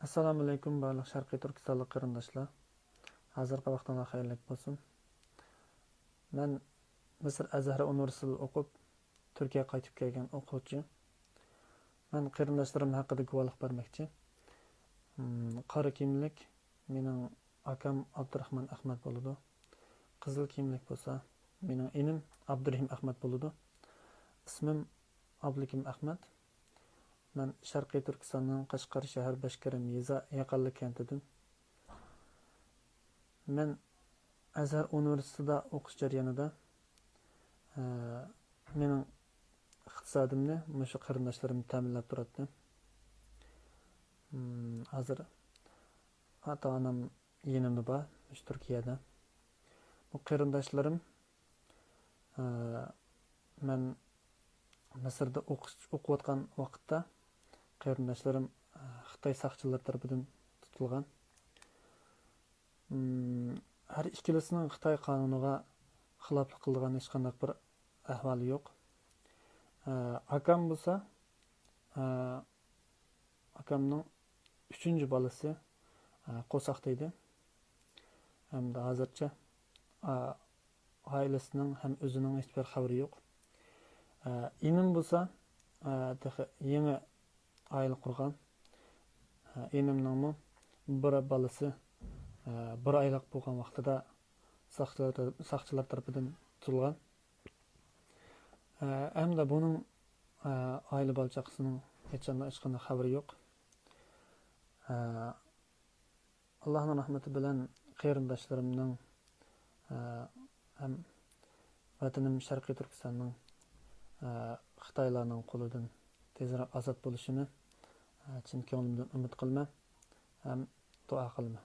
Assalomu alaykum barliq Sharqiy Turkistonlik qarindoshlar. Hozirgi vaqtingiz xayrli bo'lsin. Men Misr Azhar universitetida o'qib, Turkiyaga qaytib kelgan o'quvchi. Men qarindoshlarim haqida guvohlik bermoqchi. Qora kiyimlik mening akam Abdurahmon Ahmad bo'ladi. Qizil kiyimlik bo'lsa, mening enim Abdurahim Ahmad bo'ladi. Ismim Abdukim Ahmad. Men Sharqiy Turkistonning Qashqar shahar Bashkarim yeza yaqinlik kentidan. Men Azhar universitetida o'qish jarayonida mening iqtisodimni mushu qarindoshlarim ta'minlab turadi. Hozir ota-onam yenimda bor, Turkiyada. Bu qarindoshlarim men Misrda o'qiyotgan vaqtda qarindoshlarim Xitoy saqchilari tomonidan tutilgan. Har ikkilasining Xitoy qonuniga xiloflik qilgan hech qanday bir ahvoli yo'q. Akam bo'lsa, akamning 3-bolasi qo'saqda edi. Hamda hozircha oilasining ham o'zining hech bir xabari yo'q. Enim bo'lsa, yangi oila qurgan. Enimning bir bolasi 1 oylik bo'lgan vaqtida saqchilar tomonidan tutilgan. Hamda buning oila bolchaqasining hech qanday xabari yo'q. Allohning rahmati bilan qarindoshlarimning ham vatanim Sharqiy Turkistonning Xitoylarning qo'lidan tezroq ozod bo'lishini chin ko'nglimdan umid qilma, ham duo qilma.